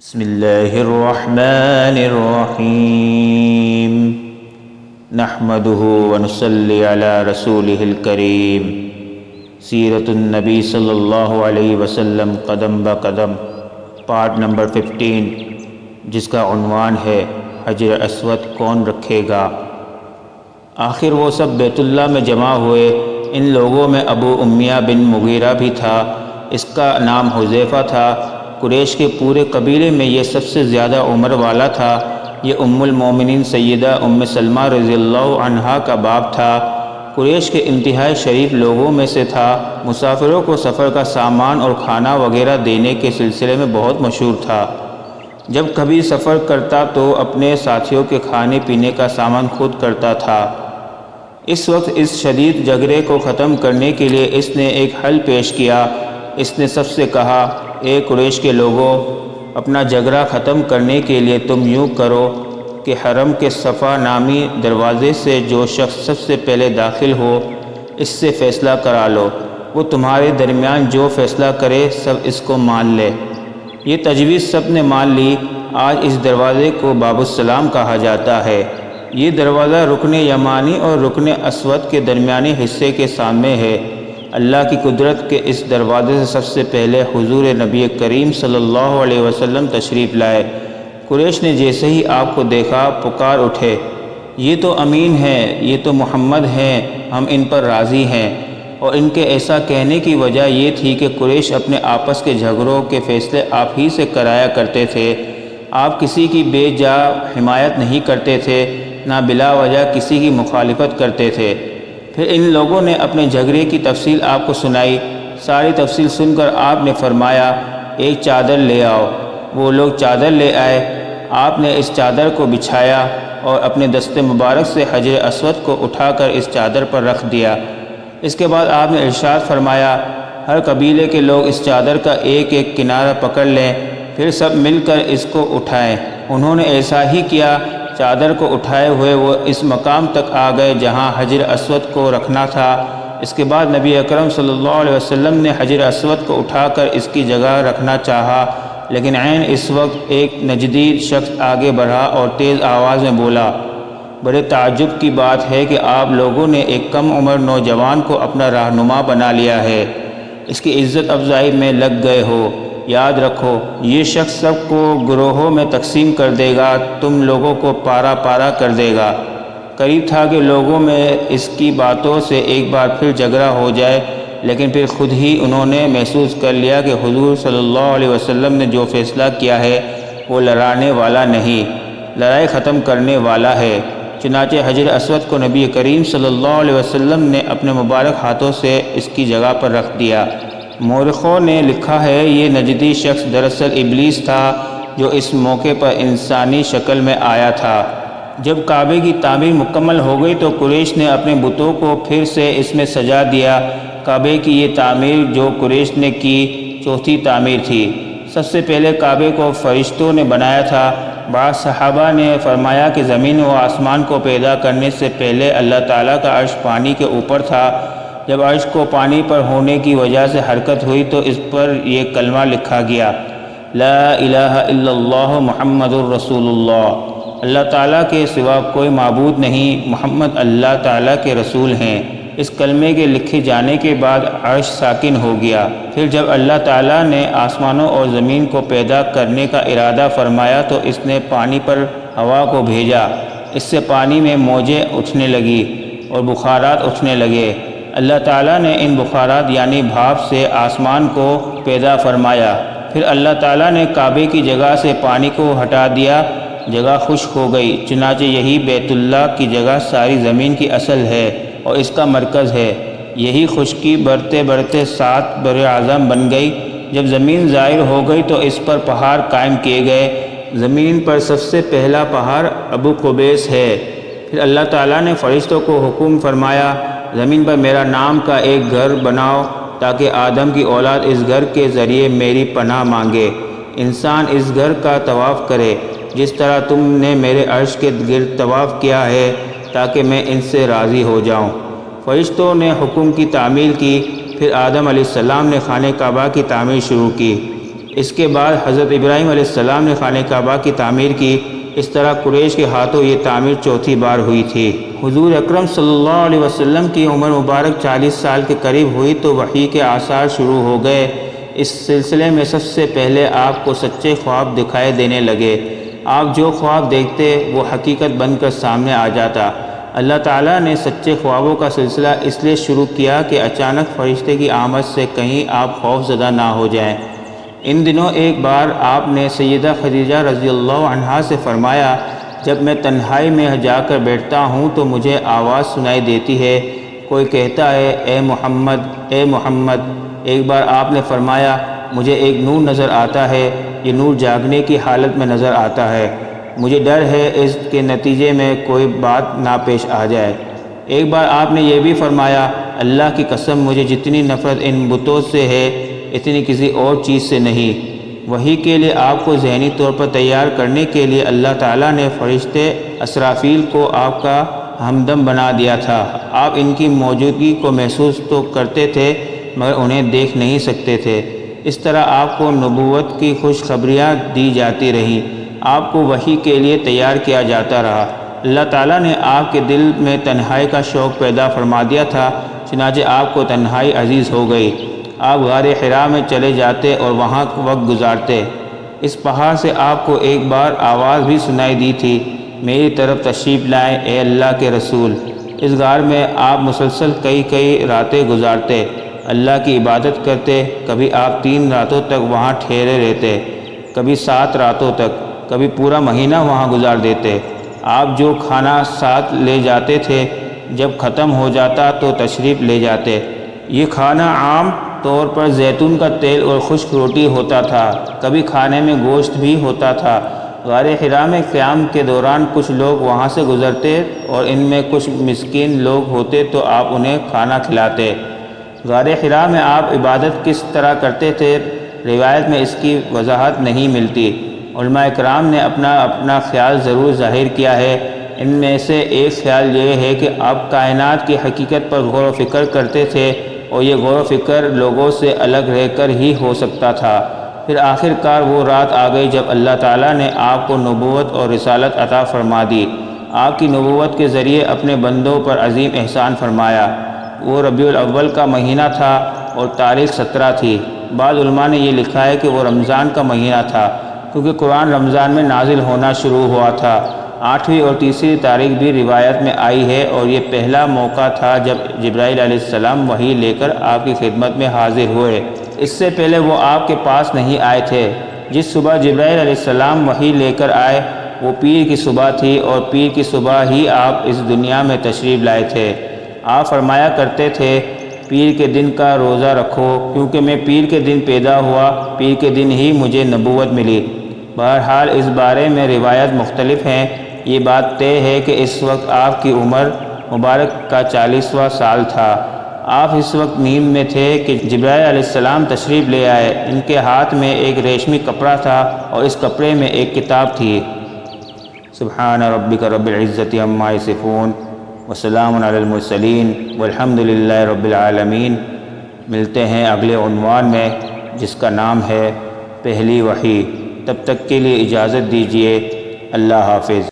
بسم اللہ الرحمن الرحیم نحمده ونصلی علی رسولہ الکریم سیرت النبی صلی اللہ علیہ وسلم قدم بقدم پارٹ نمبر 15 جس کا عنوان ہے حجر اسود کون رکھے گا۔ آخر وہ سب بیت اللہ میں جمع ہوئے۔ ان لوگوں میں ابو امیہ بن مغیرہ بھی تھا، اس کا نام حذیفہ تھا۔ قریش کے پورے قبیلے میں یہ سب سے زیادہ عمر والا تھا۔ یہ ام المومنین سیدہ ام سلمہ رضی اللہ عنہا کا باپ تھا۔ قریش کے انتہائی شریف لوگوں میں سے تھا۔ مسافروں کو سفر کا سامان اور کھانا وغیرہ دینے کے سلسلے میں بہت مشہور تھا۔ جب کبھی سفر کرتا تو اپنے ساتھیوں کے کھانے پینے کا سامان خود کرتا تھا۔ اس وقت اس شدید جھگڑے کو ختم کرنے کے لیے اس نے ایک حل پیش کیا۔ اس نے سب سے کہا، اے قریش کے لوگوں، اپنا جھگڑا ختم کرنے کے لیے تم یوں کرو کہ حرم کے صفا نامی دروازے سے جو شخص سب سے پہلے داخل ہو اس سے فیصلہ کرا لو۔ وہ تمہارے درمیان جو فیصلہ کرے سب اس کو مان لے۔ یہ تجویز سب نے مان لی۔ آج اس دروازے کو باب السلام کہا جاتا ہے۔ یہ دروازہ رکن یمانی اور رکن اسود کے درمیانی حصے کے سامنے ہے۔ اللہ کی قدرت کے اس دروازے سے سب سے پہلے حضور نبی کریم صلی اللہ علیہ وسلم تشریف لائے۔ قریش نے جیسے ہی آپ کو دیکھا پکار اٹھے، یہ تو امین ہیں، یہ تو محمد ہیں، ہم ان پر راضی ہیں۔ اور ان کے ایسا کہنے کی وجہ یہ تھی کہ قریش اپنے آپس کے جھگڑوں کے فیصلے آپ ہی سے کرایا کرتے تھے۔ آپ کسی کی بے جا حمایت نہیں کرتے تھے، نہ بلا وجہ کسی کی مخالفت کرتے تھے۔ پھر ان لوگوں نے اپنے جھگڑے کی تفصیل آپ کو سنائی۔ ساری تفصیل سن کر آپ نے فرمایا، ایک چادر لے آؤ۔ وہ لوگ چادر لے آئے۔ آپ نے اس چادر کو بچھایا اور اپنے دست مبارک سے حجر اسود کو اٹھا کر اس چادر پر رکھ دیا۔ اس کے بعد آپ نے ارشاد فرمایا، ہر قبیلے کے لوگ اس چادر کا ایک ایک کنارہ پکڑ لیں، پھر سب مل کر اس کو اٹھائیں۔ انہوں نے ایسا ہی کیا۔ چادر کو اٹھائے ہوئے وہ اس مقام تک آ گئے جہاں حجر اسود کو رکھنا تھا۔ اس کے بعد نبی اکرم صلی اللہ علیہ وسلم نے حجر اسود کو اٹھا کر اس کی جگہ رکھنا چاہا، لیکن عین اس وقت ایک نجدی شخص آگے بڑھا اور تیز آواز میں بولا، بڑے تعجب کی بات ہے کہ آپ لوگوں نے ایک کم عمر نوجوان کو اپنا رہنما بنا لیا ہے، اس کی عزت افزائی میں لگ گئے ہو۔ یاد رکھو، یہ شخص سب کو گروہوں میں تقسیم کر دے گا، تم لوگوں کو پارا پارا کر دے گا۔ قریب تھا کہ لوگوں میں اس کی باتوں سے ایک بار پھر جھگڑا ہو جائے، لیکن پھر خود ہی انہوں نے محسوس کر لیا کہ حضور صلی اللہ علیہ وسلم نے جو فیصلہ کیا ہے وہ لڑانے والا نہیں، لڑائی ختم کرنے والا ہے۔ چنانچہ حجر اسود کو نبی کریم صلی اللہ علیہ وسلم نے اپنے مبارک ہاتھوں سے اس کی جگہ پر رکھ دیا۔ مورخوں نے لکھا ہے، یہ نجدی شخص دراصل ابلیس تھا جو اس موقع پر انسانی شکل میں آیا تھا۔ جب کعبے کی تعمیر مکمل ہو گئی تو قریش نے اپنے بتوں کو پھر سے اس میں سجا دیا۔ کعبے کی یہ تعمیر جو قریش نے کی چوتھی تعمیر تھی۔ سب سے پہلے کعبے کو فرشتوں نے بنایا تھا۔ بعض صحابہ نے فرمایا کہ زمین و آسمان کو پیدا کرنے سے پہلے اللہ تعالیٰ کا عرش پانی کے اوپر تھا۔ جب عرش کو پانی پر ہونے کی وجہ سے حرکت ہوئی تو اس پر یہ کلمہ لکھا گیا، لا الہ الا اللہ محمد الرسول اللہ، اللہ تعالیٰ کے سوا کوئی معبود نہیں، محمد اللہ تعالیٰ کے رسول ہیں۔ اس کلمے کے لکھے جانے کے بعد عرش ساکن ہو گیا۔ پھر جب اللہ تعالیٰ نے آسمانوں اور زمین کو پیدا کرنے کا ارادہ فرمایا تو اس نے پانی پر ہوا کو بھیجا۔ اس سے پانی میں موجیں اٹھنے لگی اور بخارات اٹھنے لگے۔ اللہ تعالیٰ نے ان بخارات یعنی بھاپ سے آسمان کو پیدا فرمایا۔ پھر اللہ تعالیٰ نے کعبے کی جگہ سے پانی کو ہٹا دیا، جگہ خشک ہو گئی۔ چنانچہ یہی بیت اللہ کی جگہ ساری زمین کی اصل ہے اور اس کا مرکز ہے۔ یہی خشکی بڑھتے بڑھتے 7 بر اعظم بن گئی۔ جب زمین ظاہر ہو گئی تو اس پر پہاڑ قائم کیے گئے۔ زمین پر سب سے پہلا پہاڑ ابو قبیس ہے۔ پھر اللہ تعالیٰ نے فرشتوں کو حکم فرمایا، زمین پر میرا نام کا ایک گھر بناؤ تاکہ آدم کی اولاد اس گھر کے ذریعے میری پناہ مانگے۔ انسان اس گھر کا طواف کرے جس طرح تم نے میرے عرش کے گرد طواف کیا ہے تاکہ میں ان سے راضی ہو جاؤں۔ فرشتوں نے حکم کی تعمیل کی۔ پھر آدم علیہ السلام نے خانہ کعبہ کی تعمیر شروع کی۔ اس کے بعد حضرت ابراہیم علیہ السلام نے خانہ کعبہ کی تعمیر کی۔ اس طرح قریش کے ہاتھوں یہ تعمیر چوتھی بار ہوئی تھی۔ حضور اکرم صلی اللہ علیہ وسلم کی عمر مبارک 40 سال کے قریب ہوئی تو وحی کے آثار شروع ہو گئے۔ اس سلسلے میں سب سے پہلے آپ کو سچے خواب دکھائے دینے لگے۔ آپ جو خواب دیکھتے وہ حقیقت بن کر سامنے آ جاتا۔ اللہ تعالیٰ نے سچے خوابوں کا سلسلہ اس لیے شروع کیا کہ اچانک فرشتے کی آمد سے کہیں آپ خوف زدہ نہ ہو جائیں۔ ان دنوں ایک بار آپ نے سیدہ خدیجہ رضی اللہ عنہا سے فرمایا، جب میں تنہائی میں جا کر بیٹھتا ہوں تو مجھے آواز سنائی دیتی ہے، کوئی کہتا ہے اے محمد اے محمد۔ ایک بار آپ نے فرمایا، مجھے ایک نور نظر آتا ہے، یہ نور جاگنے کی حالت میں نظر آتا ہے، مجھے ڈر ہے اس کے نتیجے میں کوئی بات نہ پیش آ جائے۔ ایک بار آپ نے یہ بھی فرمایا، اللہ کی قسم مجھے جتنی نفرت ان بتوں سے ہے اتنی کسی اور چیز سے نہیں۔ وحی کے لیے آپ کو ذہنی طور پر تیار کرنے کے لیے اللہ تعالیٰ نے فرشتے اسرافیل کو آپ کا ہمدم بنا دیا تھا۔ آپ ان کی موجودگی کو محسوس تو کرتے تھے مگر انہیں دیکھ نہیں سکتے تھے۔ اس طرح آپ کو نبوت کی خوشخبریاں دی جاتی رہیں، آپ کو وحی کے لیے تیار کیا جاتا رہا۔ اللہ تعالیٰ نے آپ کے دل میں تنہائی کا شوق پیدا فرما دیا تھا، چنانچہ آپ کو تنہائی عزیز ہو گئی۔ آپ غار حرا میں چلے جاتے اور وہاں وقت گزارتے۔ اس پہاڑ سے آپ کو ایک بار آواز بھی سنائی دی تھی، میری طرف تشریف لائیں اے اللہ کے رسول۔ اس غار میں آپ مسلسل کئی راتیں گزارتے، اللہ کی عبادت کرتے۔ کبھی آپ 3 راتوں تک وہاں ٹھہرے رہتے، کبھی 7 راتوں تک، کبھی پورا مہینہ وہاں گزار دیتے۔ آپ جو کھانا ساتھ لے جاتے تھے جب ختم ہو جاتا تو تشریف لے جاتے۔ یہ کھانا عام طور پر زیتون کا تیل اور خشک روٹی ہوتا تھا، کبھی کھانے میں گوشت بھی ہوتا تھا۔ غار حرا میں قیام کے دوران کچھ لوگ وہاں سے گزرتے اور ان میں کچھ مسکین لوگ ہوتے تو آپ انہیں کھانا کھلاتے۔ غار حرا میں آپ عبادت کس طرح کرتے تھے، روایت میں اس کی وضاحت نہیں ملتی۔ علماء کرام نے اپنا خیال ضرور ظاہر کیا ہے۔ ان میں سے ایک خیال یہ ہے کہ آپ کائنات کی حقیقت پر غور و فکر کرتے تھے اور یہ غور و فکر لوگوں سے الگ رہ کر ہی ہو سکتا تھا۔ پھر آخر کار وہ رات آ گئی جب اللہ تعالیٰ نے آپ کو نبوت اور رسالت عطا فرما دی۔ آپ کی نبوت کے ذریعے اپنے بندوں پر عظیم احسان فرمایا۔ وہ ربیع الاول کا مہینہ تھا اور تاریخ 17 تھی۔ بعض علماء نے یہ لکھا ہے کہ وہ رمضان کا مہینہ تھا کیونکہ قرآن رمضان میں نازل ہونا شروع ہوا تھا۔ 8ویں اور 3 تاریخ بھی روایت میں آئی ہے اور یہ پہلا موقع تھا جب جبرائیل علیہ السلام وحی لے کر آپ کی خدمت میں حاضر ہوئے۔ اس سے پہلے وہ آپ کے پاس نہیں آئے تھے۔ جس صبح جبرائیل علیہ السلام وحی لے کر آئے وہ پیر کی صبح تھی اور پیر کی صبح ہی آپ اس دنیا میں تشریف لائے تھے۔ آپ فرمایا کرتے تھے، پیر کے دن کا روزہ رکھو کیونکہ میں پیر کے دن پیدا ہوا، پیر کے دن ہی مجھے نبوت ملی۔ بہرحال اس بارے میں روایت مختلف ہیں۔ یہ بات طے ہے کہ اس وقت آپ کی عمر مبارک کا 40واں سال تھا۔ آپ اس وقت نیند میں تھے کہ جبرائیل علیہ السلام تشریف لے آئے۔ ان کے ہاتھ میں ایک ریشمی کپڑا تھا اور اس کپڑے میں ایک کتاب تھی۔ سبحان ربک رب العزت عما یصفون وسلام علی المرسلین والحمد للہ رب العالمین۔ ملتے ہیں اگلے عنوان میں جس کا نام ہے پہلی وحی۔ تب تک کے لیے اجازت دیجیے، اللہ حافظ۔